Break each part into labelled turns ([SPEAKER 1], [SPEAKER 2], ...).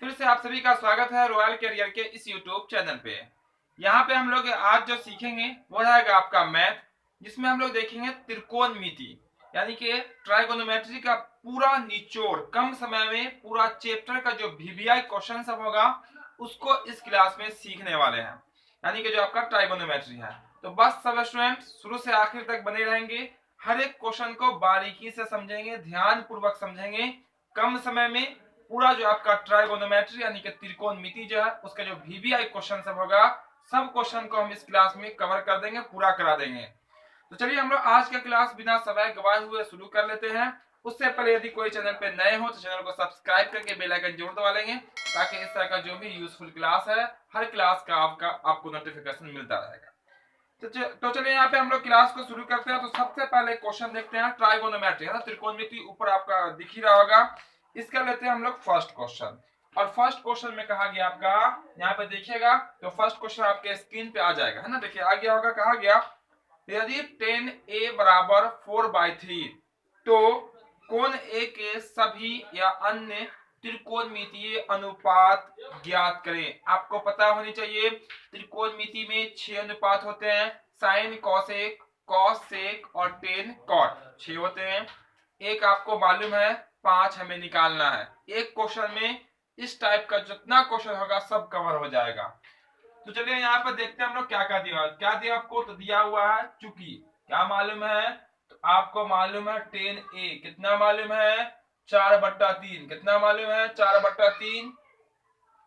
[SPEAKER 1] फिर से आप सभी का स्वागत है रॉयल कैरियर के इस यूट्यूब चैनल पे। यहाँ पे हम लोग आज जो सीखेंगे वो रहेगा आपका मैथ, जिसमें हम लोग देखेंगे त्रिकोणमिति यानी कि ट्राइगोनोमेट्री का पूरा निचोड़ कम समय में पूरा चैप्टर का जो वीवीआई क्वेश्चन सब होगा उसको इस क्लास में सीखने वाले हैं, यानी कि जो आपका ट्राइगोनोमेट्री है। तो बस सब स्टूडेंट शुरू से आखिर तक बने रहेंगे, हर एक क्वेश्चन को बारीकी से समझेंगे, ध्यान पूर्वक समझेंगे, कम समय में पूरा जो आपका ट्राइगोनोमेट्री यानी कि त्रिकोणमिति जो है उसका जो वीवीआई क्वेश्चन सब होगा सब क्वेश्चन को हम इस क्लास में कवर कर देंगे, पूरा करा देंगे। तो चलिए हम लोग आज का क्लास बिना समय गवाए हुए शुरू कर लेते हैं। उससे पहले यदि कोई चैनल पे नए हो तो चैनल को सब्सक्राइब करके बेल आइकन जरूर दबा लेंगे, ताकि इस तरह का जो भी यूजफुल क्लास है हर क्लास का आपको नोटिफिकेशन मिलता रहेगा। तो चलिए यहाँ पे हम लोग क्लास को शुरू करते हैं। तो सबसे पहले क्वेश्चन देखते हैं ट्राइगोनोमेट्री है ना, त्रिकोणमिति ऊपर आपका दिख ही रहा होगा। इसका लेते हैं हम लोग फर्स्ट क्वेश्चन। और फर्स्ट क्वेश्चन में कहा गया आपका, यहाँ पे देखिएगा तो फर्स्ट क्वेश्चन आपके स्क्रीन पे आ जाएगा है ना। देखिए आ गया होगा, कहा गया यदि 10a बराबर 4/3 तो कोण a के सभी या अन्य त्रिकोणमितीय अनुपात ज्ञात करें। आपको पता होनी चाहिए त्रिकोणमिति में 6 अनुपात होते हैं, साइन कॉसेक कॉस सेक और टेन कॉट 6 होते हैं। एक आपको मालूम है 5 हमें निकालना है। एक क्वेश्चन में इस टाइप का जितना क्वेश्चन होगा सब कवर हो जाएगा। तो चलिए यहाँ पर देखते हैं हम लोग क्या दिया आपको। तो दिया हुआ है चूंकि क्या मालूम है, तो आपको मालूम है 10a कितना मालूम है 4/3 कितना मालूम है 4/3।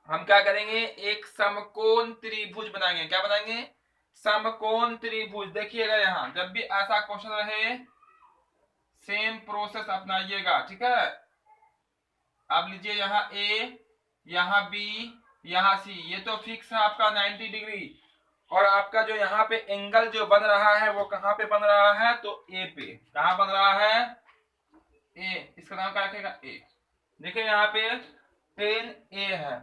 [SPEAKER 1] हम क्या करेंगे एक समकोण त्रिभुज बनाएंगे। क्या बनाएंगे? समकोण त्रिभुज। देखिएगा यहाँ जब भी ऐसा क्वेश्चन रहे सेम प्रोसेस अपनाइएगा, ठीक है। अब लीजिए यहाँ ए, यहाँ बी, यहाँ सी, ये तो फिक्स है आपका 90 डिग्री। और आपका जो यहाँ पे एंगल जो बन रहा है वो कहाँ पे बन रहा है, तो ए पे। कहाँ बन रहा है? ए। इसका नाम क्या रखेगा? ए। देखिए यहाँ पे 10a है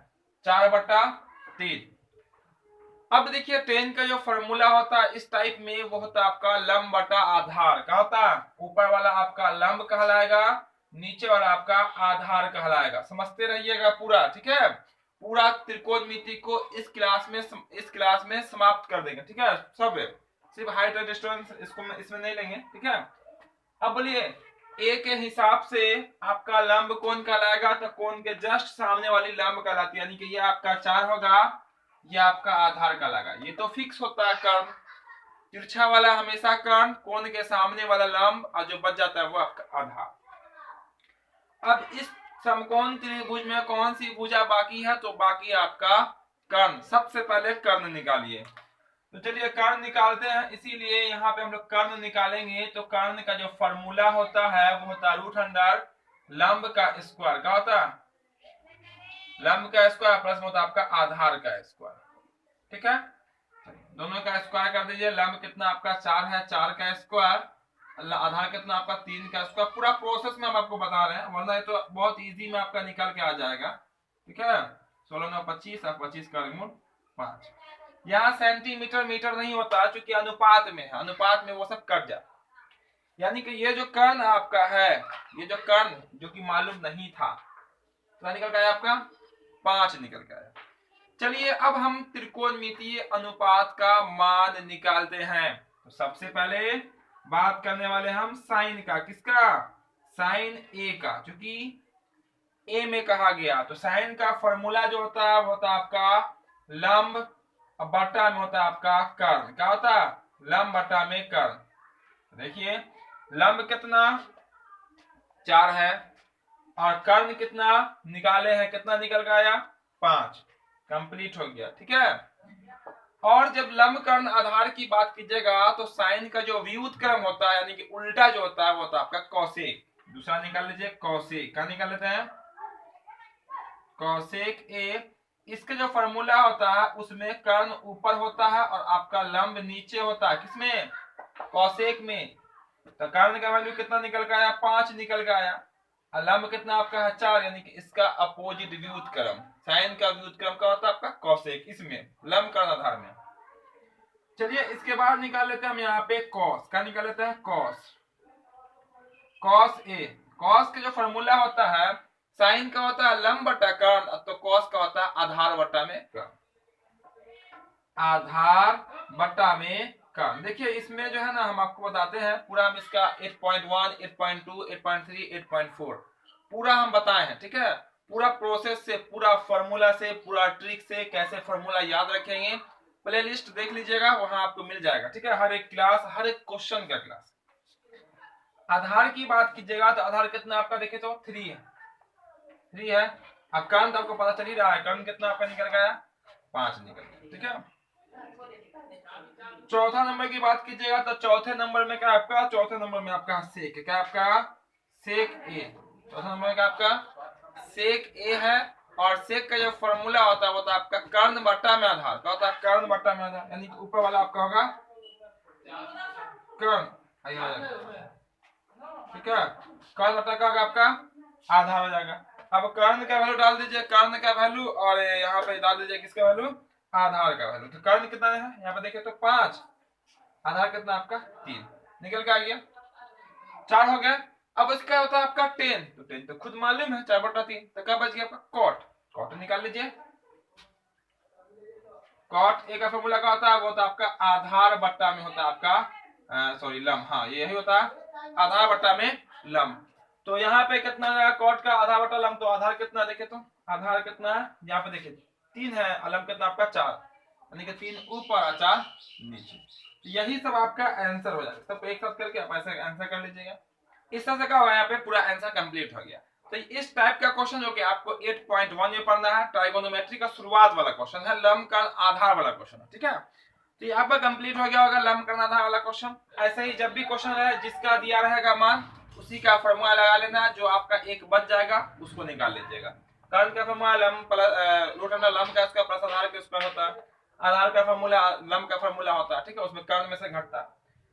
[SPEAKER 1] 4/3। अब देखिए 10 का जो फॉर्मूला होता है इस टाइप में वो होता है आपका लंब बटा आधार। क्या होता है? ऊपर वाला आपका लंब कहलाएगा, नीचे वाला आपका आधार कहलाएगा। समझते रहिएगा पूरा, ठीक है। पूरा त्रिकोणमिति को इस क्लास में समाप्त कर देंगे, ठीक है। सब सिर्फ हाइट और डिस्टेंस इसमें नहीं लेंगे, ठीक है। अब बोलिए ए के हिसाब से आपका लंब कौन कहलाएगा, तो कोण के जस्ट सामने वाली लंब कहलाती है, यानी कि ये आपका 4 होगा, ये आपका आधार कहलाएगा। ये तो फिक्स होता है कर्ण, तिरछा वाला हमेशा कर्ण, कोण के सामने वाला लंब, और जो बच जाता है वो आपका आधार। अब इस समकोण त्रिभुज में कौन सी भुजा बाकी है, तो बाकी आपका कर्ण। सबसे पहले कर्ण निकालिए। तो चलिए कर्ण निकालते हैं, इसीलिए यहाँ पे हम लोग कर्ण निकालेंगे। तो कर्ण का जो फॉर्मूला होता है वो होता है √अंडर लंब का स्क्वायर। क्या होता है? लंब का स्क्वायर प्लस होता है आपका आधार का स्क्वायर, ठीक है। दोनों का स्क्वायर कर दीजिए। लंब कितना आपका 4 है, 4 का स्क्वायर, आधार कितना आपका 3 का स्क्वायर। पूरा प्रोसेस में हम आपको बता रहे हैं, वरना ये तो बहुत इजी में आपका निकल के आ जाएगा, ठीक है। 16 9 25 और 25 का ऋण 5। यहाँ सेंटीमीटर मीटर नहीं होता क्योंकि अनुपात में है, अनुपात में वो सब कट जाए। यानी कि ये जो कर्ण आपका है, ये जो कर्ण जो कि मालूम नहीं था, तो निकल गया आपका 5 निकल गया। चलिए अब हम त्रिकोणमितीय अनुपात का मान निकालते हैं। तो सबसे पहले बात करने वाले हम साइन का। किसका? साइन ए का, क्योंकि ए में कहा गया। तो साइन का फॉर्मूला जो होता है वो होता है आपका लंब बटा में होता है आपका कर्ण। क्या होता है? लंब बटा में कर्ण। देखिए लंब कितना 4 है और कर्ण कितना निकाले हैं, कितना निकल गया 5। कंप्लीट हो गया, ठीक है। और जब लंब कर्ण आधार की बात कीजिएगा तो साइन का जो व्युत्क्रम होता है यानी कि उल्टा जो होता है वो होता है आपका कौसेक। दूसरा निकाल लीजिए कौसेक। क्या निकाल लेते हैं? कौसेक ए। इसका जो फॉर्मूला होता है उसमें कर्ण ऊपर होता है और आपका लंब नीचे होता है। किसमें? कौसेक में। तो कर्ण का वैल्यू कितना निकल गया? 5 निकल गया। और लंब कितना आपका है 4, यानी कि इसका अपोजिट व्युत्क्रम। साइन का व्युत्क्रम का होता है आपका कौसेक, इसमें लंब कर्ण आधार में। चलिए इसके बाद निकाल लेते हैं हम यहाँ पे कॉस। क्या निकाल लेते हैं? कॉस। Cos A. कॉस का जो फॉर्मूला होता है साइन का होता है लंब बटा कर्ण, तो कॉस आधार बट्टा में कर्ण, आधार बट्टा में कर्ण। देखिए इसमें जो है ना हम आपको बताते हैं पूरा हम इसका 8.1, 8.2, 8.3, 8.4 पूरा हम बताए हैं, ठीक है। पूरा प्रोसेस से, पूरा फॉर्मूला से, पूरा ट्रिक से कैसे फॉर्मूला याद रखेंगे, प्ले लिस्ट देख लीजिएगा, वहां आपको मिल जाएगा, ठीक है। हर एक क्लास, हर एक क्वेश्चन का क्लास। आधार की बात कीजिएगा तो आधार कितना आपका देखे तो 3 है, 3 है। अब कर्ण तो आपको पता चल ही रहा है, कर्ण कितना आपका निकल गया, 5 निकल गया, ठीक है। चौथा नंबर की बात कीजिएगा तो चौथे नंबर में क्या आपका, चौथे नंबर में आपका सेक है, क्या आपका सेक ए, चौथा नंबर में क्या आपका सेक ए है। और सेक का जो फॉर्मूला होता है वो तो आपका कर्ण बट्टा में आधार, क्या होता है कर्ण बट्टा में आधार, यानी कि ऊपर वाला आपका होगा कर्ण, ठीक है। कर्ण बट्टा का होगा आपका आधार हो जाएगा। अब कर्ण का वैल्यू डाल दीजिए, कर्ण का वैल्यू, और यहाँ पे डाल दीजिए किसका वैल्यू, आधार का वैल्यू। तो कर्ण कितना है यहाँ पे देखिए तो 5, आधार कितना आपका 3, निकल के आ गया 4 हो गया। अब इसका होता है आपका 10, तो 10 तो खुद मालूम है 4/3, तो क्या बच गया आपका कॉट, कॉट निकाल लीजिए। कॉट ए का फॉर्मूला क्या होता है, वो होता है आपका आधार बट्टा में होता है आपका सॉरी लम, हाँ यही होता है आधार बट्टा में लम। तो यहाँ पे कितना है कॉट का आधार बट्टा लम, तो आधार कितना देखे तो आधार कितना है यहाँ पे देखिए 3 है, अलम कितना आपका 4, यानी कि 3 ऊपर और 4 नीचे। तो यही सब आपका आंसर हो जाएगा, सब एक साथ करके आप ऐसे आंसर कर लीजिएगा। इस तरह से क्या होगा यहाँ पे पूरा आंसर कंप्लीट हो गया। तो इस टाइप का क्वेश्चन जो कि आपको 8.1 में पढ़ना है, ट्राइगोनोमेट्री का शुरुआत वाला क्वेश्चन है, लंब का आधार वाला क्वेश्चन है, ठीक है। तो यहाँ पर कंप्लीट हो गया होगा लंब का आधार वाला क्वेश्चन। ऐसे ही जब भी क्वेश्चन रहे जिसका दिया रहेगा मान उसी का फॉर्मूला लगा लेना, जो आपका एक बच जाएगा उसको निकाल लीजिएगा। कर्ण का फॉर्मूला लंब प्लस रूट अंडर लंब का इसका प्लस आधार के स्क्वायर होता है, आधार का फॉर्मूला लंब का फॉर्मूला होता है, ठीक है, उसमें कर्ण में से घटता है,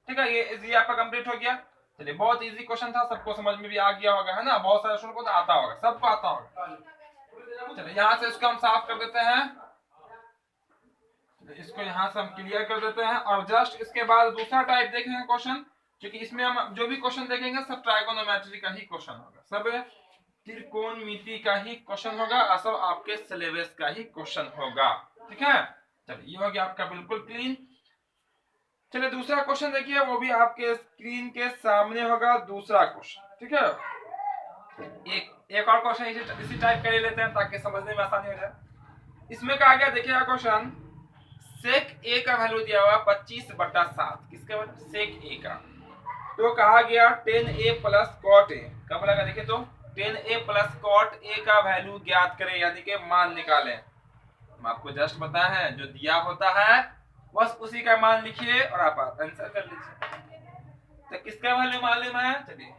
[SPEAKER 1] ठीक है। ये आपका कंप्लीट हो गया। चलिए बहुत इजी क्वेश्चन था, सबको समझ में भी आ गया होगा, है ना, बहुत सारे स्टूडेंट को तो आता होगा, सबको आता होगा। चलिए यहाँ से इसको हम साफ कर देते हैं, इसको यहाँ से हम क्लियर कर देते हैं। और जस्ट इसके बाद दूसरा टाइप देखेंगे क्वेश्चन, क्योंकि इसमें हम जो भी क्वेश्चन देखेंगे सब ट्राइगोनोमेट्री का ही क्वेश्चन होगा, सब त्रिकोणमिति का ही क्वेश्चन होगा, और सब आपके सिलेबस का ही क्वेश्चन होगा, ठीक है। चलिए ये हो गया आपका बिल्कुल क्लीन। चलिए दूसरा क्वेश्चन देखिए, वो भी आपके स्क्रीन के सामने होगा, दूसरा क्वेश्चन, ठीक है। एक और क्वेश्चन इसी टाइप का ले लेते हैं ताकि समझने में आसानी हो जाए। इसमें कहा गया देखिएगा क्वेश्चन, सेक ए का वैल्यू दिया हुआ 25/7, किसका वैल्यू सेक ए का। तो कहा गया 10a प्लस कॉट ए, कब लगा देखिए तो 10a प्लस कॉट ए का वैल्यू ज्ञात करें, यानी कि मान निकालें। हम आपको जस्ट बताया है जो दिया होता है बस उसी का मान लिखिए और आप आंसर कर लीजिए। तो किसका वैल्यू मालूम है, चलिए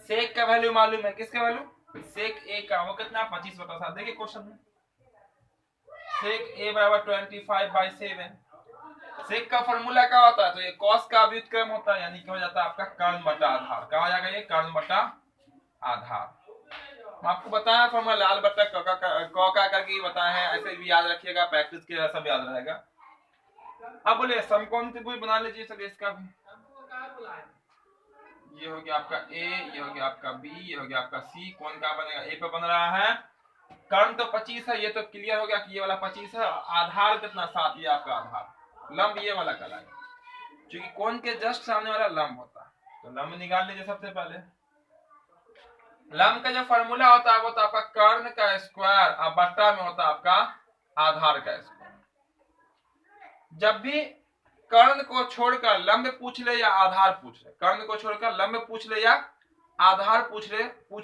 [SPEAKER 1] सेक का वैल्यू मालूम है, किसका वैल्यू सेक ए का, वो कितना 25/7। देखिए क्वेश्चन में सेक ए बराबर 25/7। सेक का फॉर्मूला क्या होता है, तो ये कॉस का व्युत्क्रम होता है, यानी कि हो जाता है आपका कर्ण बटा आधार, क्या हो जाएगा ये कर्ण बटा आधार। आपको बताया फॉर्मूला लाल बट्टा क का करके बताया है, ऐसे भी याद रखिएगा, प्रैक्टिस के सब याद रहेगा। अब बोले समकोण त्रिभुज बना लीजिए, चलिए इसका भी ये हो गया आपका ए, ये हो गया आपका बी, ये हो गया आपका सी, कौन का बनेगा ए पे बन रहा है। कर्ण तो 25 है, ये तो क्लियर हो गया कि ये वाला 25 है, आधार कितना 7, ये आपका आधार, लंब ये वाला कहलाएगा, क्योंकि कोण के जस्ट सामने वाला लंब होता है। तो लंब निकाल लीजिए सबसे पहले। लंब का जो फॉर्मूला होता है वो तो आपका कर्ण का स्क्वायर और बट्टा में होता है आपका आधार का स्क्वायर। जब भी कर्ण को छोड़कर लंब पूछ ले या आधार पूछ ले, कर्ण को छोड़कर लंब पूछ ले या आधार पूछ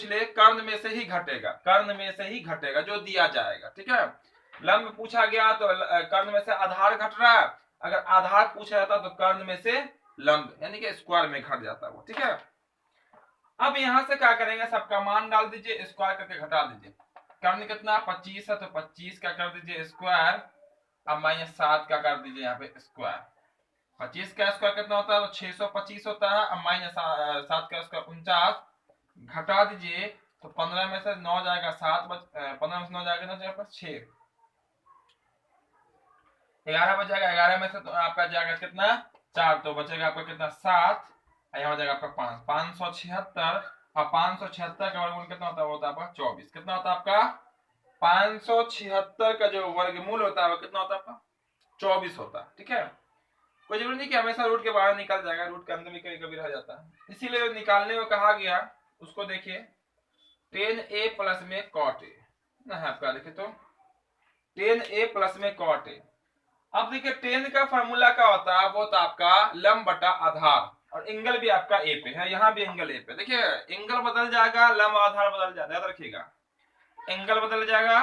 [SPEAKER 1] ले कर्ण में से ही घटेगा, कर्ण में से ही घटेगा जो दिया जाएगा, ठीक है। लंब पूछा गया तो कर्ण में से आधार घट रहा है, अगर आधार पूछा जाता तो कर्ण में से लंब यानी कि स्क्वायर में घट जाता वो, ठीक है। अब यहां से क्या करेंगे, सबका मान डाल दीजिए, स्क्वायर करके घटा दीजिए। कर्ण कितना 25 है, तो 25 का कर दीजिए स्क्वायर, अब -7 का कर दीजिए यहाँ पे स्क्वायर। 25 का स्क्वायर कितना होता है, तो 625 होता है, अब -7 का स्क्वायर 49, घटा दीजिए तो 15 में से 9 जाएगा 7, 15 में से 9 जाएगा 6, 11 बच जाएगा, 11 में से तो आपका जाएगा कितना 4, तो बचेगा आपका कितना 7, यहाँ हो जाएगा आपका 5, 576, और 576 का वर्गमूल कितना होता है, वो होता है आपका 24, कितना होता है आपका 576 का जो वर्गमूल होता है वो कितना होता है आपका 24 होता है। ठीक है, कोई जरूरी नहीं कि हमेशा रूट के बाहर निकल जाएगा, रूट के अंदर भी कभी कभी रह जाता है, इसीलिए निकालने को कहा गया। उसको देखिए 10a प्लस में cot a ना है आपका, देखिए तो 10a प्लस में cot a। अब देखिए 10 का फॉर्मूला क्या होता है, वो तो आपका लंब बटा आधार, और एंगल भी आपका ए पे है, यहाँ भी एंगल ए पे। देखिए एंगल बदल जाएगा, लंब आधार बदल जाएगा, याद रखिएगा एंगल बदल जाएगा,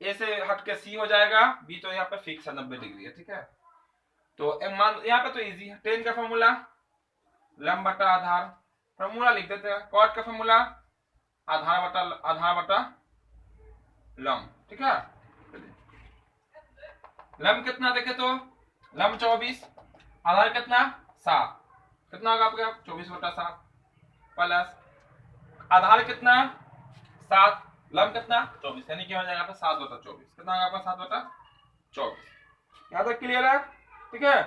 [SPEAKER 1] ए से हट के सी हो जाएगा, बी तो यहाँ पे फिक्स है 90 डिग्री है। ठीक है, तो यहाँ पे तो इजी है, 10 का फॉर्मूला लंब बटा आधार, फॉर्मूला लिख देते हैं, कॉट का फॉर्मूला आधार बटा लंब। ठीक है, लंब कितना देखे तो लंब 24, आधार कितना 7, कितना होगा आपका 24 बटा 7 प्लस आधार कितना 7, लंब कितना 24, यानी कि हो जाएगा आपका 7 बटा 24, कितना होगा आपका 7 बटा 24। यहाँ तक क्लियर है? ठीक है,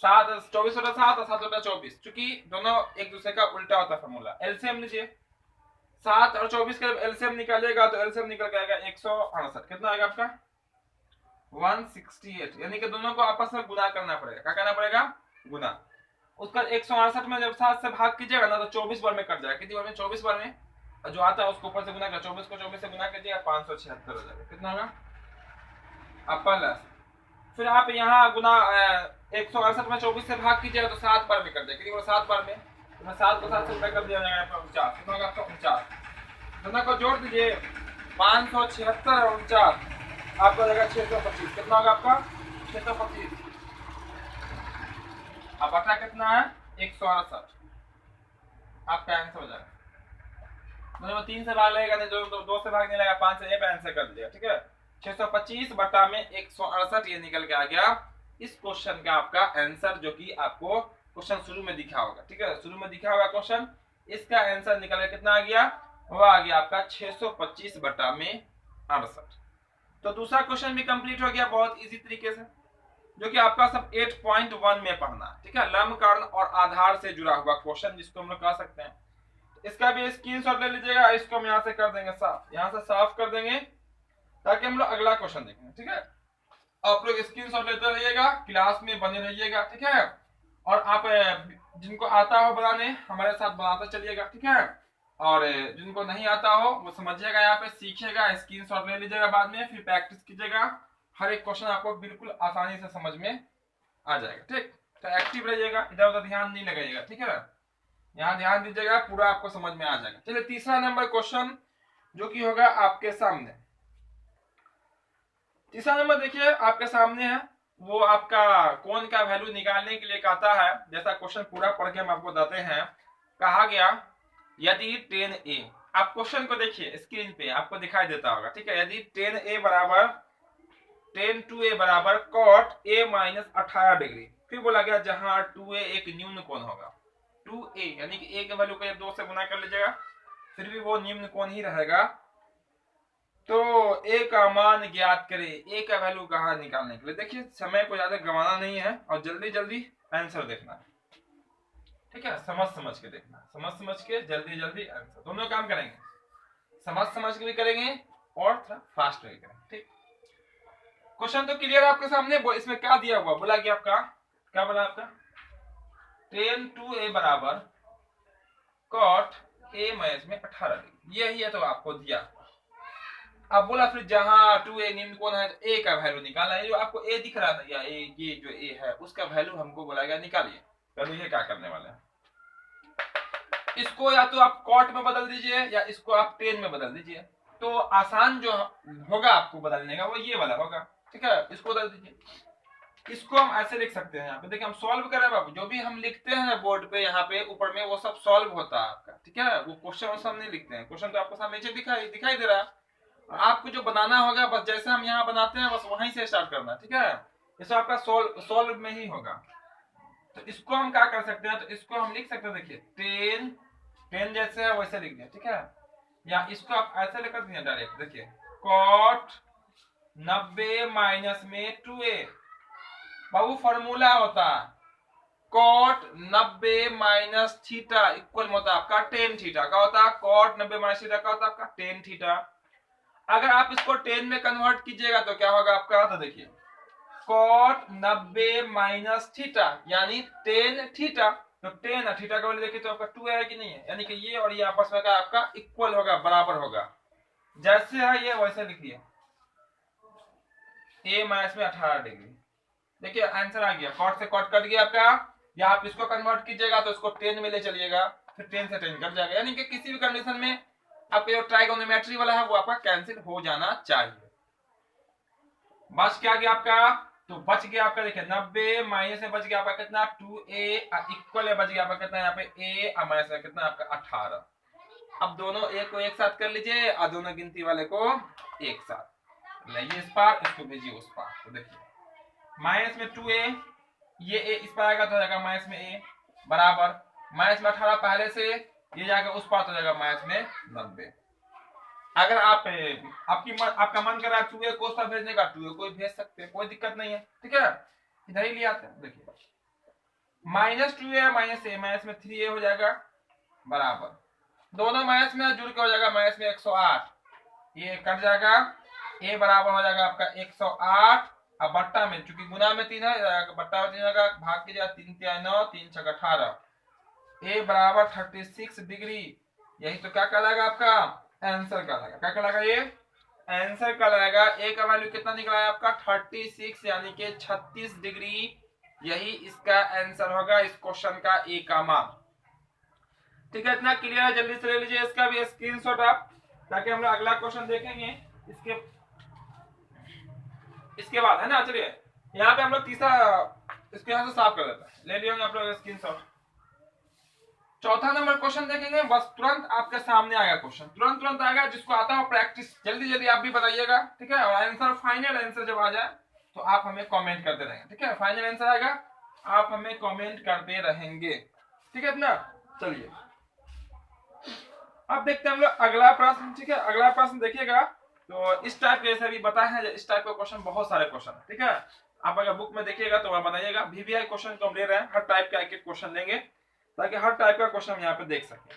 [SPEAKER 1] 24 बटा 7 और 7 बटा 24, चूंकि दोनों एक दूसरे का उल्टा होता है फॉर्मूला। एलसीएम लीजिए, 7 और 24 का एलसीएम निकालिएगा तो एलसीएम निकल के आएगा 168, कितना आएगा आपका 168, यानी कि दोनों को आपस में गुना करना पड़ेगा। क्या करना पड़ेगा? गुना। उसका 168 में जब 7 से भाग कीजिएगा ना तो 24 बार में कट जाएगा, कितनी बार में 24 बार में, जो आता है उसको ऊपर से गुना कर, 24 को 24 से गुना कीजिएगा 576 हो जाएगा, कितना होगा आप प्लस, फिर आप यहाँ गुना 168 में 24 से भाग कीजिएगा तो 7 बार में कट जाएगा, कितनी बार 7 बार में, तो मैं 7 को 7 से उल्टा कर दिया जाएगा आपका 49, कितना होगा आपका 49, दोनों को जोड़ दीजिए 576 और 49 आपका जाएगा 625, कितना होगा आपका 625, अब बटा कितना है 168, आपका आंसर हो जाएगा। मतलब 3 से भाग लगेगा नहीं, 2 से भाग नहीं लगेगा, 5 से ये आंसर कर दीजिएगा। ठीक है, 625 बटा में 168 ये निकल के आ गया इस क्वेश्चन का आपका आंसर, जो कि आपको क्वेश्चन शुरू में दिखा होगा। ठीक है, शुरू में दिखा होगा क्वेश्चन, इसका आंसर निकल के कितना आ गया, वो आ गया आपका 625 बटा में 68। तो दूसरा क्वेश्चन भी कंप्लीट हो गया बहुत इजी तरीके से, जो कि आपका सब 8.1 में पढ़ना। ठीक है, लंब कर्ण और आधार से जुड़ा हुआ क्वेश्चन जिसको हम लोग कह सकते हैं। इसका भी स्क्रीनशॉट ले लीजिएगा, इसको हम यहाँ से कर देंगे साफ, यहाँ से साफ कर देंगे ताकि हम लोग अगला क्वेश्चन देखेंगे। ठीक है, आप लोग स्क्रीनशॉट लेते रहिएगा, क्लास में बने रहिएगा। ठीक है, और आप जिनको आता हो बनाने हमारे साथ बनाते चलिएगा। ठीक है, और जिनको नहीं आता हो वो समझिएगा, यहाँ पे सीखिएगा, स्क्रीनशॉट ले लीजिएगा, बाद में फिर प्रैक्टिस कीजिएगा, हर एक क्वेश्चन आपको बिल्कुल आसानी से समझ में आ जाएगा। ठीक, तो एक्टिव रहिएगा, इधर उधर ध्यान नहीं लगाइएगा। ठीक है, यहाँ ध्यान दीजिएगा, पूरा आपको समझ में आ जाएगा। चलिए तीसरा नंबर क्वेश्चन जो कि होगा आपके सामने, तीसरा नंबर देखिए आपके सामने है, वो आपका कोण का वैल्यू निकालने के लिए कहता है। जैसा क्वेश्चन पूरा पढ़ के हम आपको बताते हैं, कहा गया यदि 10a, आप क्वेश्चन को देखिए स्क्रीन पे आपको दिखाई देता होगा। ठीक है, यदि 10a बराबर 10 बराबर cot a माइनस 18 डिग्री, फिर बोला गया जहां 2a एक न्यून कोण होगा, 2a यानी कि a के वैल्यू को 2 से गुना कर लीजिएगा, फिर भी वो निम्न कोण ही रहेगा, तो a का मान ज्ञात करें। a का वैल्यू कहाँ निकालने के लिए, देखिए समय को ज्यादा गंवाना नहीं है और जल्दी जल्दी आंसर देखना है। ठीक है, समझ समझ के देखना, समझ समझ के जल्दी जल्दी आंसर, दोनों काम करेंगे, समझ समझ के भी करेंगे और थोड़ा फास्ट भी करेंगे। ठीक, क्वेश्चन तो क्लियर है आपके सामने। इसमें क्या दिया हुआ, बोला कि आपका क्या बोला आपका 10 बराबर cot a माइनस में 18 डिग्री, यही है तो आपको दिया। अब बोला फिर जहां 2a निम्न कोण है तो a का वैल्यू निकालना है, जो आपको a दिख रहा था या ये जो a है उसका वैल्यू हमको बोला गया निकालिए। चलो ये क्या करने वाले हैं, इसको या तो आप cot में बदल दीजिए या इसको आप 10 में बदल दीजिए, तो आसान जो होगा आपको बदलने का वो ये वाला होगा। ठीक है, इसको बदल दीजिए, इसको हम ऐसे लिख सकते हैं। यहाँ पे देखिए हम सॉल्व कर रहे हैं बाबू, जो भी हम लिखते हैं बोर्ड पे यहाँ पे ऊपर में वो सब सॉल्व होता है आपका। ठीक है, वो क्वेश्चन सब नहीं लिखते हैं, क्वेश्चन तो आपको सामने नीचे दिखाई दे रहा है, आपको जो बनाना होगा बस जैसे हम यहाँ बनाते हैं बस वहीं से स्टार्ट करना है। ठीक है, इसको आपका सॉल्व में ही होगा। तो इसको हम क्या कर सकते हैं, तो इसको हम लिख सकते हैं, देखिए 10 जैसे है वैसे लिख दिया। ठीक है, या इसको आप ऐसे लिख दिए डायरेक्ट, देखिए cot 90 माइनस में 2a, बाबू फॉर्मूला होता है cot 90 माइनस थीटा इक्वल होता है आपका tan थीटा, क्या होता है cot 90 माइनस थीटा, क्या होता है आपका tan थीटा। अगर आप इसको 10 में कन्वर्ट कीजिएगा तो क्या होगा आपका, तो देखिए cot 90 माइनस थीटा यानी 10 थीटा। तो 10 और थीटा का वैल्यू देखिए तो आपका 2 है कि नहीं है, यानी कि ये और ये आपस में का आपका इक्वल होगा, बराबर होगा। जैसे है ये वैसे लिखिए, a माइनस में 18 डिग्री। देखिए आंसर आ गया, कॉट से कॉट कट गया आपका। या आप इसको कन्वर्ट कीजिएगा तो इसको 10 में ले चलिएगा, फिर 10 से 10 कट जाएगा, यानी कि किसी भी कंडीशन में आपका जो ट्राइगोनोमेट्री वाला है वो आपका कैंसिल हो जाना चाहिए। बच क्या गया आपका, तो बच गया आपका देखिए 90 माइनस में बच गया आपका कितना 2a, इक्वल में बच गया आपका कितना यहाँ पे a और माइनस में कितना आपका 18। अब दोनों a को एक साथ कर लीजिए और दोनों गिनती वाले को एक साथ लाइए इस पार, इसको भेजिए उस पार। तो देखिए माइनस में 2a, ये a इस पार आएगा तो जाएगा माइनस में a बराबर माइनस में 18 पहले से, ये जाएगा उस पार तो जाएगा माइनस में 90। अगर आप आपका मन कर रहा है 2a को उस पार भेजने का, 2a को भेज सकते हैं, कोई दिक्कत नहीं है, ठीक है। इधर ही ले आते हैं, देखिए minus 2a minus a, minus में 3a हो जाएगा बराबर, दोनों माइनस में जुड़ के हो जाएगा माइनस में 108, ये कट जाएगा, a बराबर हो जाएगा आपका 108 अब बट्टा में, चूंकि गुना में 3 है, बट्टा में 3 होगा, भाग कीजिएगा 3 तिया 9, 3 छक 18, a बराबर 36 डिग्री। यही तो क्या कहलाएगा आपका आंसर कहलाएगा, क्या कहलाएगा ये आंसर कहलाएगा। a का वैल्यू कितना निकला है आपका 36 यानी कि 36 डिग्री, यही इसका आंसर होगा इस क्वेश्चन का a का मान। ठीक है, इतना क्लियर है, जल्दी से ले लीजिए इसका भी स्क्रीनशॉट आप, ताकि हम लोग अगला क्वेश्चन देखेंगे इसके बाद, है ना। चलिए यहाँ पे हम लोग तीसरा इसको यहाँ से साफ कर देते हैं, ले लिया आप लोग स्क्रीनशॉट। चौथा नंबर क्वेश्चन देखेंगे, बस तुरंत आपके सामने आएगा क्वेश्चन, तुरंत आएगा, जिसको आता हो प्रैक्टिस जल्दी आप भी बताइएगा, ठीक है। और आंसर फाइनल आंसर जब आ जाए तो आप हमें कमेंट करते रहेंगे, ठीक है। फाइनल आंसर आएगा आप हमें कमेंट करते रहेंगे, ठीक है ना। चलिए अब देखते हैं हम लोग अगला प्रश्न, ठीक है। अगला प्रश्न देखिएगा तो इस टाइप के जैसे भी बताया है, इस टाइप के क्वेश्चन बहुत सारे क्वेश्चन, ठीक है। आप अगर बुक में देखिएगा तो वहां बताइएगा, VVI क्वेश्चन को हम ले रहे हैं, हर टाइप का एक क्वेश्चन लेंगे ताकि हर टाइप का क्वेश्चन यहाँ पे देख सकें।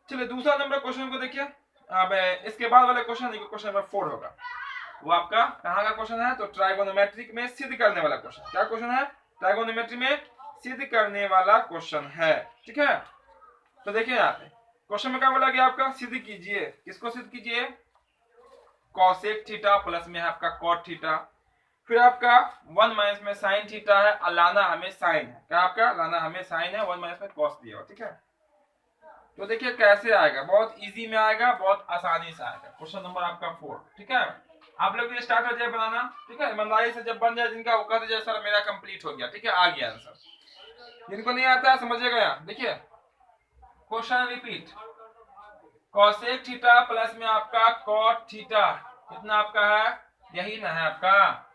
[SPEAKER 1] चलिए दूसरा नंबर क्वेश्चन को देखिए। अब इसके बाद वाले क्वेश्चन नंबर 4 होगा, वो आपका कहाँ का क्वेश्चन है, तो ट्राइगोनोमेट्रिक में सिद्ध करने वाला क्वेश्चन। क्या क्वेश्चन है, ट्राइगोनोमेट्री में सिद्ध करने वाला क्वेश्चन है, ठीक है। तो देखिए यहाँ पे क्वेश्चन में क्या बोला गया आपका, सिद्ध कीजिए, किसको सिद्ध कीजिए, कॉसेक थीटा प्लस में है आपका कॉट थीटा, फिर आपका 1 माइनस में साइन थीटा है और लाना हमें साइन है, क्या आपका लाना हमें साइन है, 1 माइनस में कॉस दिया हो, ठीक है। तो देखिए कैसे आएगा, बहुत इजी में आएगा, बहुत आसानी से आएगा। क्वेश्चन नंबर आपका 4, ठीक है। आप लोग ये स्टार्ट हो जाए बनाना, ठीक है। ईमानदारी से जब बन जाए जिनका वो कहते जाए सर मेरा कंप्लीट हो गया, ठीक है, आ गया आंसर। जिनको नहीं आता है समझिएगा, यहाँ देखिए question repeat, cosec theta plus में आपका कॉट थीटा कितना आपका है, यही ना है आपका,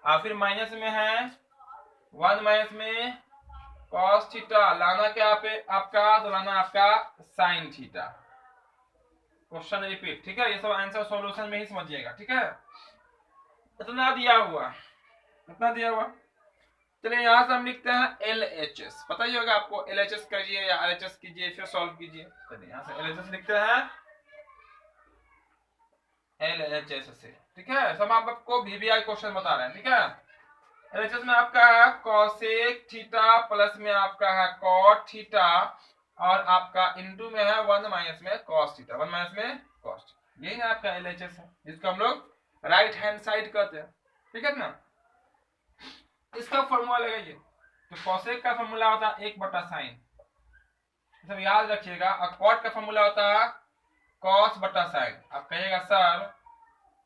[SPEAKER 1] और फिर माइनस में है 1 माइनस में कॉस थीटा, लाना क्या पे आपका, तो लाना आपका साइन थीटा। क्वेश्चन रिपीट, ठीक है। ये सब आंसर सॉल्यूशन में ही समझिएगा, ठीक है। इतना दिया हुआ, इतना दिया हुआ। चलिए यहाँ से हम लिखते हैं LHS, पता ही होगा आपको, LHS करिए या RHS कीजिए फिर सॉल्व कीजिए। चलिए यहाँ से LHS लिखते हैं, LHS से, ठीक है। सब आपको VVI क्वेश्चन बता रहे हैं, ठीक है। LHS में आपका है कॉसेक थीटा प्लस में आपका है कॉट थीटा और आपका इनटू में है 1 माइनस में कॉस थीटा, 1 माइनस में कॉस, यही ना आपका LHS है, जिसको हम लोग राइट हैंड साइड कहते हैं, ठीक है ना। इसका फॉर्मूला लगाइए, तो कॉसेक का फॉर्मूला होता है 1 बटा साइन, सब याद रखिएगा। और कॉट का फॉर्मूला होता है कॉस बटा साइन। आप कहिएगा सर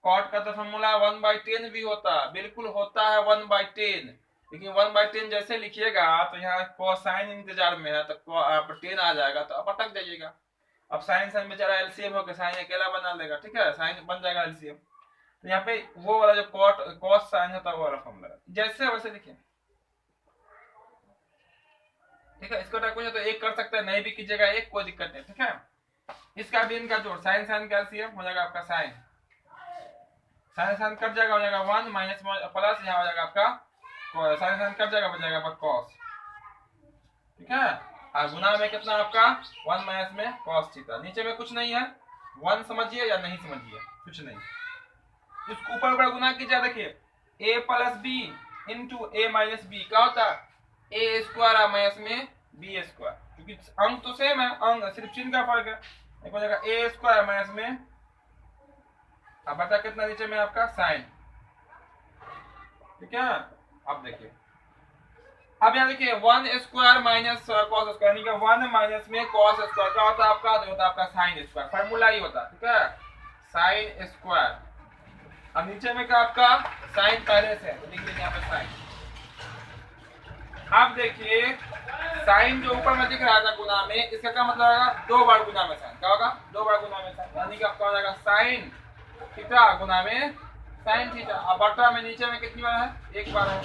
[SPEAKER 1] कॉट का तो फॉर्मूला 1/10 भी होता है, बिल्कुल होता है 1/10, लेकिन 1/10 जैसे लिखिएगा तो यहाँ कोसाइन इंतजार में है, तो आप 10 आ जाएगा तो आप अटक जाइएगा। अब साइन साइन बेचारा एलसीएम होकर साइन अकेला बना लेगा, ठीक है, साइन बन जाएगा एलसीएम। तो यहाँ पे वो वाला जो कॉस साइन होता है वो वाला फॉर्मूला जैसे वैसे लिखिए, ठीक है। इसको तो एक कर सकते हैं, नहीं भी कीजिएगा एक, कोई दिक्कत नहीं, ठीक है। इसका भी इनका जोड़ साइन साइन का एलसीएम हो जाएगा आपका साइन, साइन साइन कट जाएगा, हो जाएगा 1 माइनस प्लस, यहाँ हो जाएगा आपका साइन साइन कट जाएगा, बच जाएगा आपका कॉस, ठीक है। और गुना में कितना आपका 1 माइनस में कॉस थीटा, नीचे में कुछ नहीं है, 1 समझिए या नहीं समझिए, कुछ नहीं। इसको ऊपर ऊपर गुना कीजिए, देखिए a plus b into a minus b क्या होता है, ए स्क्वायर और माइनस में बी स्क्वायर, क्योंकि अंक तो सेम है, अंक सिर्फ चिन्ह का फर्क है। एक हो जाएगा ए स्क्वायर माइनस में, अब बता कितना नीचे में आपका साइन, ठीक है। अब देखिए, अब यहाँ देखिए 1 स्क्वायर माइनस कॉस स्क्वायर, यानी कि 1 माइनस में कॉस स्क्वायर क्या होता है आपका, जो होता है आपका साइन स्क्वायर, फार्मूला ही होता है, ठीक है, साइन स्क्वायर। अब नीचे में क्या आपका साइन पहले से है, लिख लीजिए यहाँ पे साइन। अब देखिए साइन जो ऊपर में दिख रहा था गुना में, इसका क्या मतलब होगा, 2 बार गुना में साइन, क्या होगा 2 बार गुना में साइन, यानी कि आपका हो जाएगा साइन थीटा गुना में साइन थीटा। अब बटा में नीचे में कितनी बार है, 1 बार है।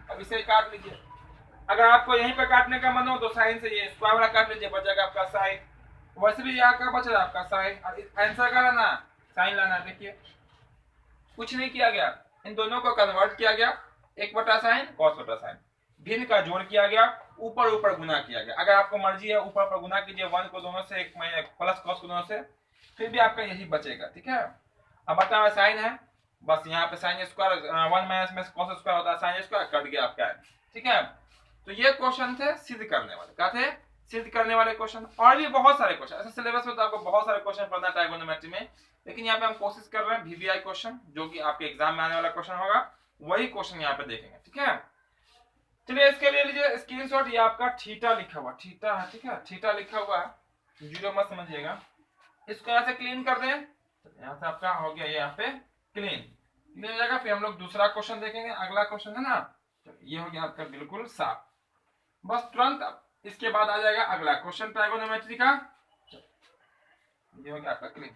[SPEAKER 1] अब इसे काट लीजिए, अगर आपको यहीं पे काटने का मन हो तो साइन से ये स्क्वायर वाला काट लीजिए, बचेगा आपका साइन। वैसे भी यहाँ का बच रहा है आपका साइन, आंसर का लाना साइन लाना। देखिए कुछ नहीं किया गया, इन दोनों को कन्वर्ट किया गया, 1 बटा साइन कॉस बटा साइन, भिन्न का जोड़ किया गया, ऊपर ऊपर गुना किया गया। अगर आपको मर्जी है ऊपर ऊपर गुना कीजिए 1 को दोनों से, 1 प्लस कॉस को दोनों से, फिर भी आपका यही बचेगा, ठीक है। अब बता में साइन है, बस यहाँ पे साइन स्क्वायर 1 माइनस में कॉस स्क्वायर होता है, साइन स्क्वायर कट गया आपका, ठीक है। तो ये क्वेश्चन थे सिद्ध करने वाले, क्या थे, सिद्ध करने वाले क्वेश्चन। और भी बहुत सारे क्वेश्चन ऐसे सिलेबस में, तो आपको बहुत सारे क्वेश्चन पढ़ना है ट्राइगोनोमेट्री में, लेकिन यहाँ पे हम कोशिश कर रहे हैं वीवीआई क्वेश्चन, जो कि आपके एग्जाम में आने वाला क्वेश्चन होगा, वही क्वेश्चन यहाँ पे देखेंगे, ठीक है। चलिए इसके लिए लीजिए स्क्रीनशॉट, ये आपका थीटा लिखा हुआ, थीटा है, ठीक है, थीटा लिखा हुआ है, जीरो मत समझिएगा। इसको यहाँ से क्लीन कर दें, यहाँ से आपका हो गया यहाँ पे क्लीन हो जाएगा। फिर हम लोग दूसरा क्वेश्चन देखेंगे, अगला क्वेश्चन है ना, ये हो गया आपका बिल्कुल साफ। बस तुरंत इसके बाद आ जाएगा अगला क्वेश्चन ट्राइगोनोमेट्री का, ये हो गया आपका क्लीन।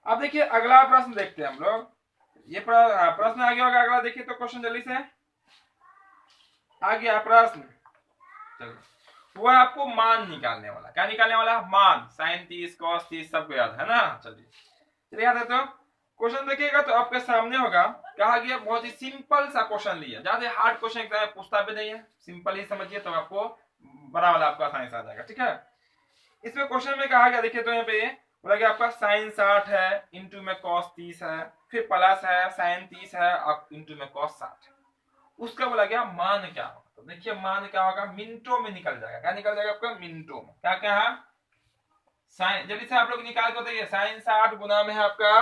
[SPEAKER 1] अब देखिए अगला प्रश्न देखते हैं हम लोग, ये प्रश्न आ गया होगा अगला, देखिए तो क्वेश्चन जल्दी से आ गया प्रश्न। चलिए वो आपको मान निकालने वाला, क्या निकालने वाला, मान, साइन 30 कॉस 30 सबको याद है ना। चलिए याद है तो क्वेश्चन देखिएगा तो आपके सामने होगा, कहा गया बहुत ही सिंपल सा क्वेश्चन लिया, ज्यादा हार्ड क्वेश्चन एग्जाम में पूछता भी नहीं है, सिंपल ही समझिए तो आपको बड़ा वाला आपका आसानी से आ जाएगा, ठीक है। इसमें क्वेश्चन में कहा गया, देखिए तो यहाँ पे बोला कि आपका साइन 60 है, इंटू में कॉस 30 है, फिर प्लस है साइन 30 है और इंटू में कॉस 60 है, उसका बोला गया मान क्या होगा। तो देखिए मान क्या होगा, मिनटों में निकल जाएगा, क्या निकल जाएगा आपका, मिनटों में। क्या क्या है, साइन जल्दी से आप लोग निकाल के बताइए, साइन 60 गुना में है आपका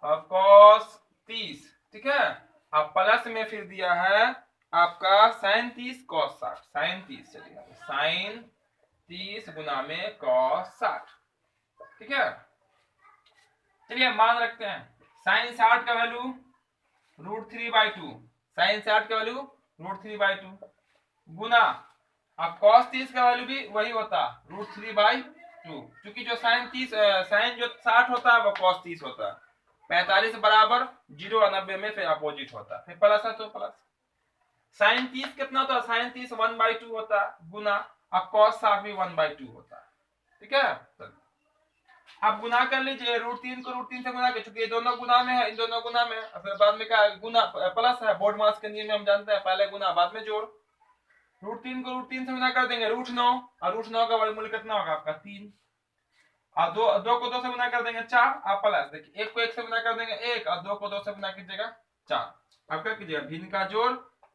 [SPEAKER 1] कॉस 30, ठीक है, अब प्लस में फिर दिया है आपका साइन 30 कॉस 60, साइन 30, चलिए साइन 30 गुना में कॉस 60, ठीक है। चलिए मान रखते हैं, साइन 60 का वैल्यू √3/2, साइन 60 का वैल्यू √3/2 गुना, अब कॉस 30 का वैल्यू भी वही होता √3/2, क्योंकि जो साइन जो 60 होता है वो कॉस 30 होता है, 45 बराबर 0 और 90 में फिर अपोजिट होता है, फिर प्लस है तो प्लस। साइन 30 कितना होता है, साइन 30 1/2 होता है गुना, अब कॉस 60 भी 1/2 होता है, ठीक है। अब गुना कर लीजिए, √3 को √3 से गुना, चूंकि ये दोनों गुना में है, इन दोनों गुना में, फिर बाद में क्या गुना प्लस है, बोर्ड मास के नियम में हम जानते हैं पहले गुना बाद में जोड़, √3 को √3 से गुना कर देंगे √9, और √9 का वर्गमूल कितना होगा आपका 3, और 2 को 2 से गुना कर देंगे 4, आप प्लस, देखिए 1 को 1 से गुना कर देंगे 1, और 2 को 2 से गुना कीजिएगा 4, अब क्या कीजिएगा भिन्न का जोड़,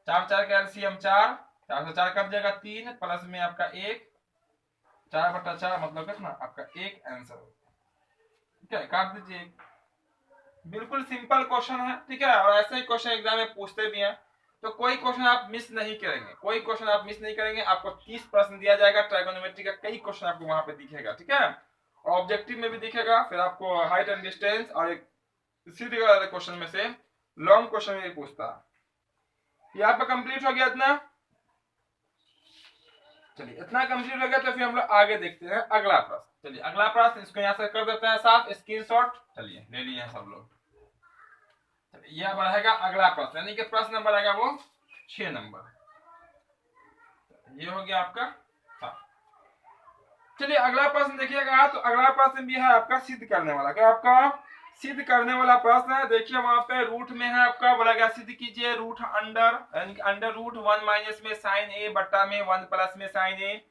[SPEAKER 1] 4 4 का एलसीएम 4, 4 से 4 कट जाएगा 3, प्लस में आपका 1, 4/4 मतलब कितना आपका 1 आंसर, ठीक है, काट दीजिए। बिल्कुल सिंपल क्वेश्चन है, ठीक है, और ऐसे ही क्वेश्चन एग्जाम में पूछते भी हैं, तो कोई क्वेश्चन आप मिस नहीं करेंगे, कोई क्वेश्चन आप मिस नहीं करेंगे। आपको 30 प्रश्न दिया जाएगा, ट्राइगोनोमेट्री का कई क्वेश्चन आपको वहां पे दिखेगा, ठीक है, और ऑब्जेक्टिव में भी दिखेगा, फिर आपको हाइट एंड डिस्टेंस और एक सीधे वाले क्वेश्चन में से लॉन्ग क्वेश्चन में भी पूछता है। ये आपका कंप्लीट हो गया इतना, चलिए इतना कंप्लीट हो गया, तो फिर हम लोग आगे देखते हैं अगला प्रश्न। चलिए अगला प्रश्न, इसको यहाँ से कर देते हैं साफ, स्क्रीनशॉट चलिए ले लिए सब लोग। यह बढ़ेगा अगला प्रश्न, यानी कि प्रश्न नंबर आएगा वो 6 नंबर, ये हो गया आपका। चलिए अगला प्रश्न देखिएगा, तो अगला प्रश्न भी है आपका सिद्ध करने वाला, क्या आपका सिद्ध करने वाला प्रश्न है। देखिए वहां पे रूट में है आपका, बोला गया सिद्ध कीजिए रूट अंडर, यानी कि अंडर रूट 1 माइनस में साइन ए बट्टा में 1 प्लस में साइन ए,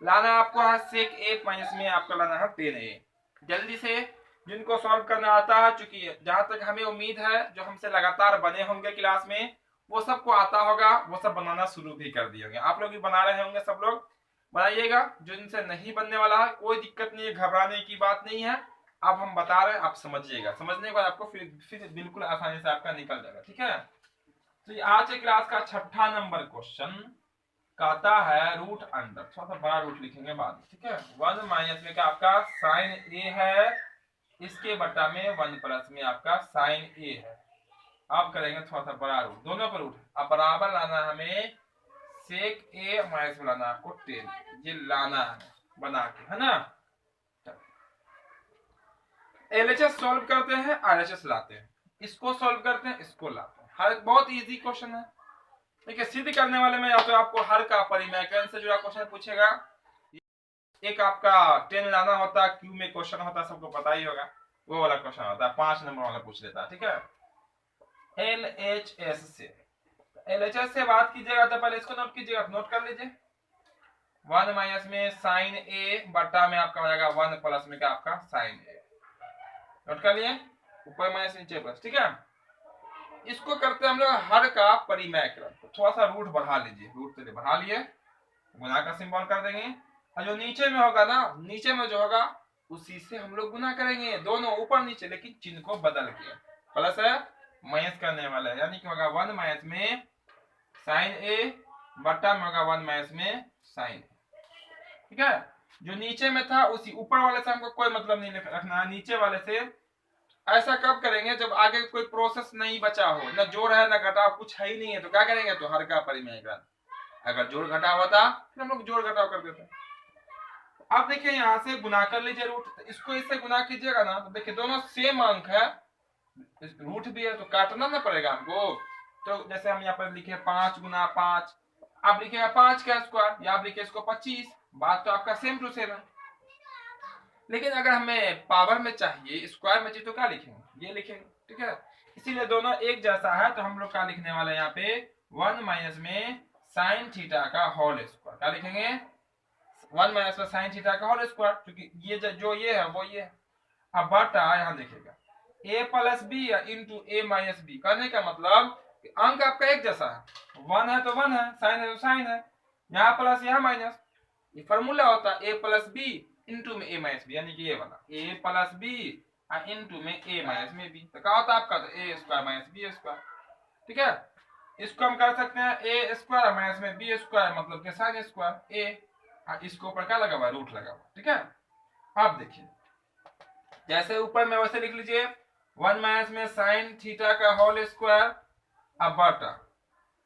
[SPEAKER 1] लाना आपको है सेक ए माइनस में आपका लाना है टेन ए। जल्दी से जिनको सॉल्व करना आता है, चूंकि जहां तक हमें उम्मीद है जो हमसे लगातार बने होंगे क्लास में वो सबको आता होगा, वो सब बनाना शुरू भी कर दिए होंगे। आप लोग भी बना रहे होंगे, सब लोग बनाइएगा। जो इनसे नहीं बनने वाला है कोई दिक्कत नहीं है, घबराने की बात नहीं है। अब हम बता रहे हैं, आप समझिएगा, समझने के बाद आपको फिर बिल्कुल आसानी से आपका निकल जाएगा। ठीक है, तो आज के क्लास का 6ठा नंबर क्वेश्चन कहता है रूट अंडर, थोड़ा सा बड़ा रूट लिखेंगे बाद में। ठीक है, 1 माइनस में क्या आपका साइन ए है, इसके बटा में 1 प्लस में आपका साइन ए है। अब करेंगे थोड़ा सा बड़ा रूट, दोनों पर रूट अब बराबर लाना है हमें, सेक ए माइनस में लाना आपको 10, ये लाना है बना के, है ना। एलएचएस सॉल्व करते हैं, आरएचएस लाते हैं, इसको सॉल्व करते हैं, इसको लाते हैं। हर बहुत इजी क्वेश्चन है। देखिए सिद्ध करने वाले में या तो आपको हर का परिमेय से जुड़ा क्वेश्चन पूछेगा, एक आपका 10 लाना होता, क्यू में क्वेश्चन होता, सबको पता ही होगा, वो वाला क्वेश्चन होता है, 5 नंबर वाला पूछ लेता है। ठीक है, एलएचएस से, एलएचएस से बात कीजिएगा तो पहले इसको नोट कीजिएगा, नोट कर लीजिए। 1 माइनस में साइन ए बटा में आपका हो जाएगा 1 प्लस में क्या आपका साइन ए। नोट कर लिए, ऊपर माइनस नीचे प्लस। ठीक है, इसको करते हैं हम लोग हर का परिमेय क्रम। थोड़ा सा रूट बढ़ा लीजिए, रूट से बढ़ा लिए, गुना का सिंबल कर देंगे, और जो नीचे में होगा ना, नीचे में जो होगा उसी से हम लोग गुना करेंगे, दोनों ऊपर नीचे, लेकिन चिन्ह को बदल के प्लस है माइनस करने वाला है, यानी कि होगा 1 माइनस में साइन ए बटा में होगा 1 माइनस में साइन ए। ठीक है, जो नीचे में था उसी ऊपर वाले से हमको कोई मतलब नहीं रखना है, नीचे वाले से। ऐसा कब करेंगे जब आगे कोई प्रोसेस नहीं बचा हो, ना जोड़ है ना घटाव, कुछ है ही नहीं है, तो क्या करेंगे, तो हर का परिमेय क्रम। अगर जोड़ घटाव होता फिर हम लोग जोड़ घटाव कर देते। अब देखिए यहाँ से गुना कर लीजिए रूट, तो इसको इससे गुना कीजिएगा ना, तो देखिए दोनों सेम अंक है, रूट भी है, तो काटना ना पड़ेगा हमको। तो जैसे हम यहाँ पर लिखे 5 गुना 5, आप लिखेगा 5 का स्क्वायर, या आप लिखे इसको 25, बात तो आपका सेम टू सेम है। लेकिन अगर हमें पावर में चाहिए, स्क्वायर में चाहिए, तो क्या लिखेंगे, ये लिखेंगे। ठीक है, इसीलिए दोनों एक जैसा है, तो हम लोग क्या लिखने वाले हैं यहाँ पे 1 माइनस में साइन थीटा का होल स्क्वायर, क्या लिखेंगे 1 माइनस में साइन थीटा का होल स्क्वायर, क्योंकि ये जो ये है वो ये है। अब बटा यहाँ देखिएगा a plus b into a minus b, करने का मतलब अंक आपका एक जैसा है, 1 है तो 1 है, साइन है तो साइन है, यहाँ प्लस यहाँ माइनस, ये फॉर्मूला होता है a प्लस बी इंटू में a माइनस बी, यानी कि ये वाला a प्लस बी इंटू में a माइनस में b, तो क्या होता है आपका, तो a square minus b square. ठीक है, इसको हम कर सकते हैं a स्क्वायर माइनस में b स्क्वायर, मतलब के साइन स्क्वायर a, इसके ऊपर क्या लगा हुआ, रूट लगा हुआ। ठीक है, अब देखिए जैसे ऊपर में वैसे लिख लीजिए, 1 माइनस में साइन थीटा का होल स्क्वायर, अब बटा,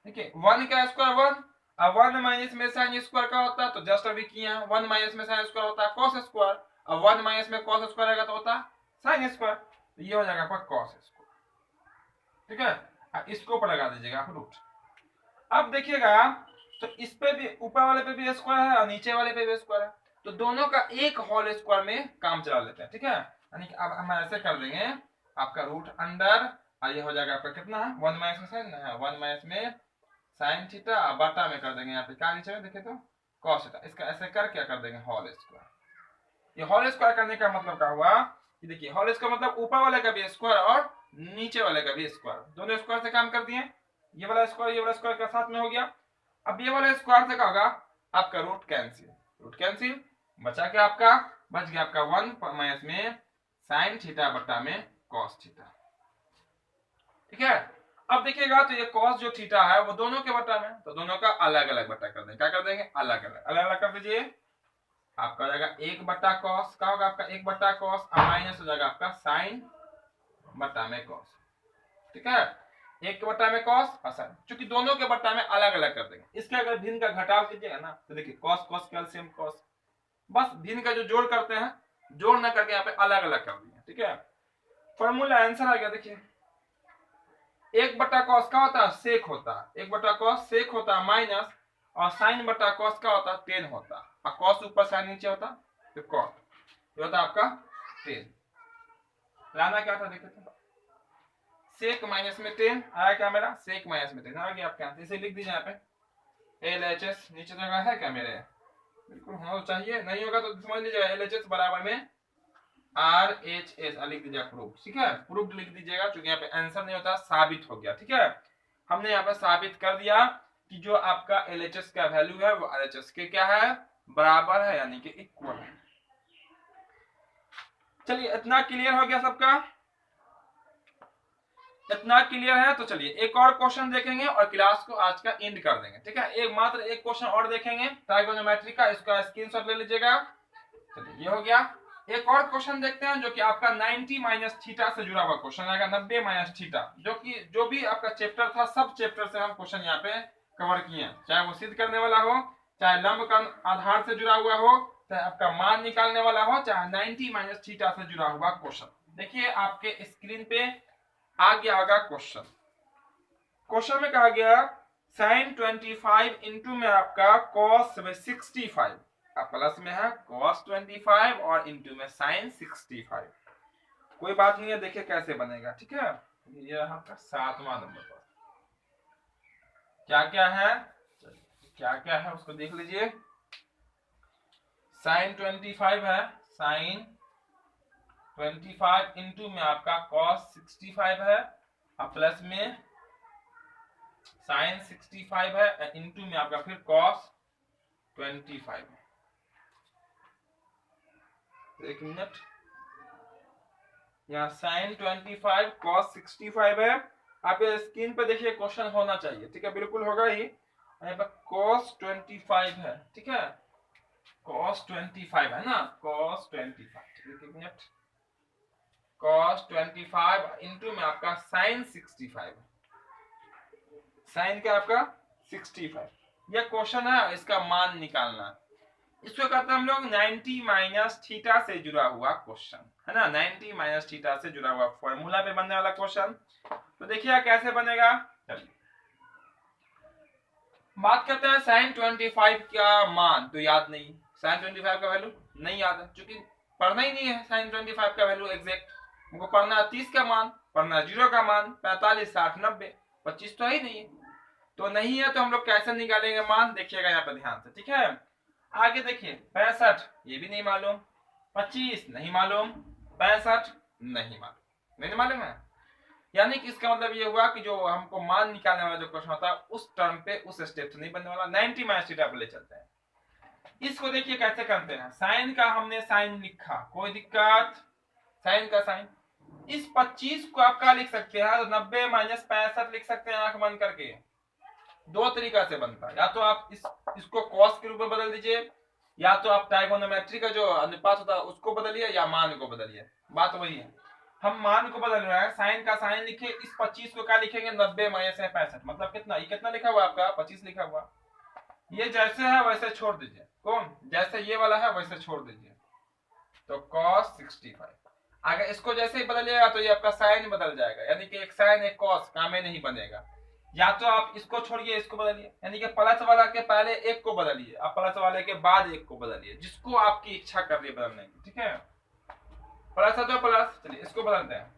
[SPEAKER 1] ठीक है 1 का स्क्वायर 1, अब 1 माइनस में साइन स्क्वायर का होता है, तो जस्ट अभी किया 1 माइनस में साइन स्क्वायर होता है कॉस स्क्वायर, अब 1 माइनस में कॉस स्क्वायर आएगा तो होता है साइन स्क्वायर, तो ये हो जाएगा आपका कॉस स्क्वायर। ठीक है, अब इसको ऊपर लगा दीजिएगा आप रूट। अब देखिएगा तो इस पे भी, ऊपर वाले पे भी स्क्वायर है और नीचे वाले पे भी स्क्वायर है, तो दोनों का एक होल स्क्वायर में काम चला लेते हैं। ठीक है, यानी कि अब हम ऐसे कर देंगे, आपका रूट अंडर, और ये हो जाएगा आपका कितना है 1 माइनस में साइन है, 1 माइनस में साइन थीटा, बटा में कर देंगे यहाँ पे क्या नीचे में देखे तो कॉस थीटा, इसका ऐसे कर क्या कर देंगे होल स्क्वायर। ये होल स्क्वायर करने का मतलब क्या हुआ कि देखिए होल स्क्वायर मतलब ऊपर वाले का भी स्क्वायर और नीचे वाले का भी स्क्वायर, दोनों स्क्वायर से काम कर दिए, ये वाला स्क्वायर ये वाला स्क्वायर का साथ में हो गया। अब ये वाला स्क्वायर से क्या होगा, आपका रूट कैंसिल, रूट कैंसिल, बचा क्या आपका, बच गया आपका 1 माइनस में साइन थीटा बटा में कॉस थीटा। ठीक है, अब देखिएगा तो ये कॉस जो थीटा है वो दोनों के बटा में, तो दोनों का अलग अलग बटा कर देंगे, क्या कर देंगे, अलग अलग, अलग अलग कर दीजिए, आपका हो जाएगा 1 बटा कॉस, क्या होगा आपका 1 बटा कॉस, और माइनस हो जाएगा आपका साइन बटा में कॉस। ठीक है, 1 के बटा में कॉस और साइन, चूंकि दोनों के बटा में अलग अलग कर देंगे। इसका अगर भिन्न का घटाव कीजिएगा ना, तो देखिए कॉस कॉस कैल्सियम कॉस, बस भिन्न का जो जोड़ करते हैं, जोड़ ना करके यहाँ पे अलग अलग कर दिए। ठीक है, फॉर्मूला आंसर आ गया। देखिए 1 बटा कॉस का होता है सेक होता है, 1 बटा कॉस सेक होता है माइनस, और साइन बटा कॉस का होता है 10 होता है, और कॉस ऊपर साइन नीचे होता तो कॉट, ये होता है आपका 10। लाना क्या था देखो तो, सेक माइनस में 10 आया क्या मेरा, सेक माइनस में 10 आ गया आपके आंसर। इसे लिख दीजिए यहाँ पे LHS, नीचे जगह है क्या मेरे, बिल्कुल होना चाहिए, नहीं होगा तो समझ लीजिएगा LHS बराबर में RHS लिख दीजिएगा प्रूफ, ठीक है, प्रूफ लिख दीजिएगा, क्योंकि यहाँ पे आंसर नहीं होता, साबित हो गया, ठीक है। हमने यहाँ पे साबित कर दिया कि जो आपका LHS का वैल्यू है वो RHS के क्या है, बराबर है, यानी कि इक्वल है। चलिए इतना क्लियर हो गया सबका, इतना क्लियर है। तो चलिए एक और क्वेश्चन देखेंगे और क्लास को आज का एंड कर देंगे, ठीक है। एक मात्र एक क्वेश्चन और देखेंगे ट्राइगोनोमेट्री का, इसका स्क्रीनशॉट ले लीजिएगा। चलिए ये हो गया। एक और क्वेश्चन देखते हैं जो कि आपका 90 माइनस थीटा से जुड़ा हुआ क्वेश्चन आएगा, 90 माइनस थीटा, जो भी आपका चैप्टर था सब चैप्टर से हम क्वेश्चन यहाँ पे कवर किए हैं, चाहे वो सिद्ध करने वाला हो, चाहे लंब का आधार से जुड़ा हुआ हो, चाहे आपका मान निकालने वाला हो, चाहे 90 माइनस थीटा से जुड़ा हुआ क्वेश्चन। देखिए आपके स्क्रीन पे आ गया होगा क्वेश्चन। क्वेश्चन में कहा गया sin 25 इंटू में आपका cos 65, प्लस में है cos 25 और इंटू में sin 65। कोई बात नहीं है, देखिए कैसे बनेगा, ठीक है। ये आपका 7वां नंबर पर क्या क्या है, क्या क्या है उसको देख लीजिए। sin 25 है, sin 25 इंटू में आपका cos 65 है, और प्लस में sin 65 है, इंटू में आपका फिर cos 25 है। एक मिनट, यहाँ sin 25 cos 65 है, आप ये स्क्रीन पे देखिए क्वेश्चन होना चाहिए, ठीक है, बिल्कुल होगा ही। यहाँ पर cos 25 है, ठीक है, cos 25 है ना, cos 25, एक मिनट, cos 25 इंटू में आपका sin 65, sin का आपका 65, यह क्वेश्चन है, इसका मान निकालना। इसको कहते हैं हम लोग 90 माइनस थीटा से जुड़ा हुआ क्वेश्चन, है ना, 90 माइनस थीटा से जुड़ा हुआ फॉर्मूला पे बनने वाला क्वेश्चन। तो देखिए कैसे बनेगा। चलिए बात करते हैं sin 25 का मान, तो याद नहीं, sin 25 का वैल्यू नहीं याद है, क्योंकि पढ़ना ही नहीं है sin 25 का वैल्यू एग्जैक्ट। हमको पढ़ना है 30 का मान, पढ़ना है 0 का मान, 45, 60, 90, 25 तो ही नहीं है। तो नहीं है तो हम लोग कैसे निकालेंगे मान, देखिएगा यहाँ पे ध्यान से, ठीक है। आगे देखिए 65 ये भी नहीं मालूम, 25 नहीं मालूम, 65 नहीं मालूम, नहीं मालूम है, यानी कि इसका मतलब ये हुआ कि जो हमको मान निकालने वाला जो क्वेश्चन होता है उस टर्म पे उस स्टेप से नहीं बनने वाला। 90 माइनस थीटा पे ले चलते हैं। इसको देखिए कैसे करते हैं, साइन का हमने साइन लिखा, कोई दिक्कत, साइन का साइन। इस 25 को आप क्या लिख सकते हैं, 90 माइनस 65 लिख सकते हैं आंख बंद करके। दो तरीका से बनता है, या तो आप इसको कॉस के रूप में बदल दीजिए, या तो आप ट्राइगोनोमेट्री का जो अनुपात होता है उसको बदलिए, या मान को बदलिए, बात वही है। हम मान को बदल रहे हैं, साइन का साइन लिखे, इस 25 को क्या लिखेंगे, 90 माइनस 65, मतलब कितना, ये कितना लिखा हुआ आपका 25 लिखा हुआ, ये जैसे है वैसे छोड़ दीजिए, कौन जैसे ये वाला है वैसे छोड़ दीजिए, तो cos 65। अगर इसको जैसे ही बदलिएगा तो ये आपका साइन बदल जाएगा, यानी कि एक साइन एक cos काम में नहीं बनेगा। या तो आप इसको छोड़िए इसको बदलिए, यानी कि प्लस वाला के पहले एक को बदलिए, आप प्लस वाले के बाद एक को बदलिए, जिसको आपकी इच्छा कर रही है बदलने की, ठीक है। प्लस है तो प्लस, चलिए इसको बदलते हैं,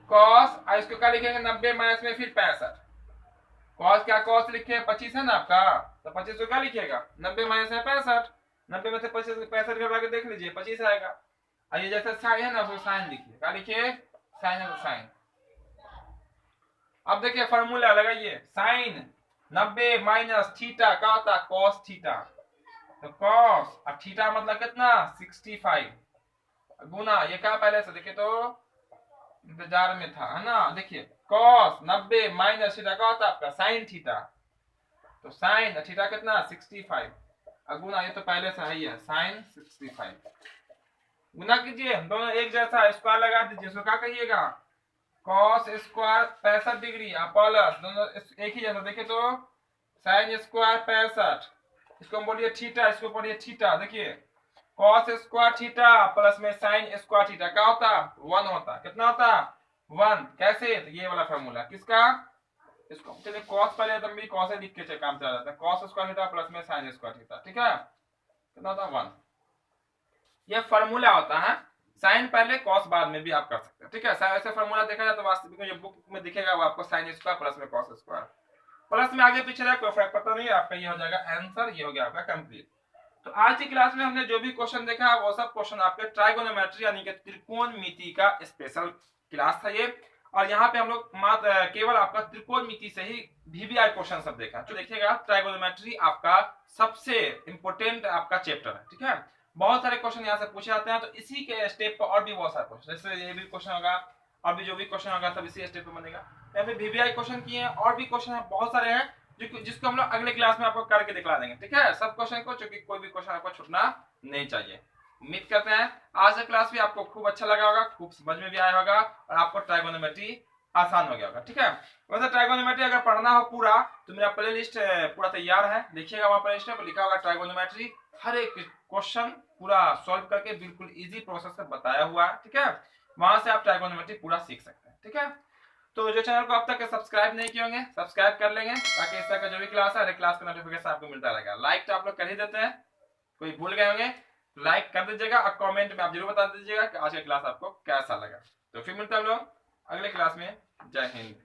[SPEAKER 1] cos, इसको क्या लिखेंगे 90 माइनस में फिर 65, cos क्या cos लिखे 25 है ना आपका, तो 25 को क्या लिखिएगा 90 माइनस में 65, 90 में से 65 घटा के देख लीजिए 25 आएगा। और ये जैसे साइन है ना उसको साइन लिखिए, क्या लिखिए साइन है तो साइन। अब देखिए फॉर्मूला लगाइए, साइन 90 माइनस थीटा का होता है cos थीटा, तो cos और थीटा मतलब कितना 65 गुना, ये क्या पहले से देखिए तो इंतजार में था, है ना। देखिए cos 90 माइनस थीटा का होता है आपका sin थीटा, तो sin थीटा कितना 65 गुना, ये तो पहले से ही है sin 65, गुना कीजिए, दोनों एक जैसा, स्क्वायर लगा दीजिए, इसको क्या कहिएगा cos स्क्वायर 65 डिग्री प्लस दोनों एक ही जैसा, देखिए तो sin स्क्वायर 65, इसको हम बोलिए थीटा, इसको बोलिए थीटा। देखिए cos स्क्वायर थीटा प्लस में sin स्क्वायर थीटा क्या होता 1 होता, कितना होता 1, कैसे, तो ये वाला फार्मूला किसका, इसको चलिए cos पहले तब भी cos लिख के काम चला जाता है, cos स्क्वायर थीटा प्लस में sin स्क्वायर थीटा, ठीक है, कितना होता 1, ये फार्मूला होता है। साइन पहले cos बाद में भी आप कर सकते हैं, ठीक है। ऐसे फार्मूला देखा जाए तो वास्तविक में ये बुक में दिखेगा वो आपको sin स्क्वायर प्लस में cos स्क्वायर, प्लस में आगे पीछे रहा कोई फर्क पड़ता नहीं है, आपका ये हो जाएगा आंसर, ये हो गया आपका कंप्लीट। तो आज की क्लास में हमने जो भी क्वेश्चन देखा वो सब क्वेश्चन आपके ट्राइगोनोमेट्री यानी कि त्रिकोणमिति का स्पेशल क्लास था ये। और यहाँ पे हम लोग मात्र केवल आपका त्रिकोणमिति से ही वीवीआई क्वेश्चन सब देखा। तो देखिएगा ट्राइगोनोमेट्री आपका सबसे इंपोर्टेंट आपका चैप्टर है, ठीक है। बहुत सारे क्वेश्चन यहाँ से पूछे जाते हैं, तो इसी के स्टेप पर और भी बहुत सारे क्वेश्चन, जैसे ये भी क्वेश्चन होगा, और भी जो भी क्वेश्चन होगा सब इसी स्टेप पर बनेगा। यहाँ पे वीवीआई क्वेश्चन किए हैं, और भी क्वेश्चन है बहुत सारे हैं जिसको हम लोग अगले क्लास में आपको करके दिखला देंगे, ठीक है, सब क्वेश्चन को, क्योंकि कोई भी क्वेश्चन आपको छूटना नहीं चाहिए। उम्मीद करते हैं आज का क्लास भी आपको खूब अच्छा लगा होगा, खूब समझ में भी आया होगा, और आपको ट्राइगोनोमेट्री आसान हो गया होगा, ठीक है। वैसे ट्राइगोनोमेट्री अगर पढ़ना हो पूरा तो मेरा प्लेलिस्ट पूरा तैयार है, देखिएगा वहां प्लेलिस्ट पर लिखा होगा ट्राइगोनोमेट्री, हर एक क्वेश्चन पूरा सॉल्व करके बिल्कुल इजी प्रोसेस से बताया हुआ है, ठीक है। वहां से आप ट्राइगोनोमेट्री पूरा सीख सकते हैं, ठीक है। तो जो चैनल को अब तक सब्सक्राइब नहीं किए होंगे सब्सक्राइब कर लेंगे, ताकि इस तरह का जो भी क्लास है हर क्लास का नोटिफिकेशन आपको मिलता रहेगा। लाइक तो आप लोग कर ही देते हैं, कोई भूल गए होंगे लाइक कर दीजिएगा, और कमेंट में आप जरूर बता दीजिएगा कि आज का क्लास आपको कैसा लगा। तो फिर मिलते हैं हम लोग अगले क्लास में। जय हिंद।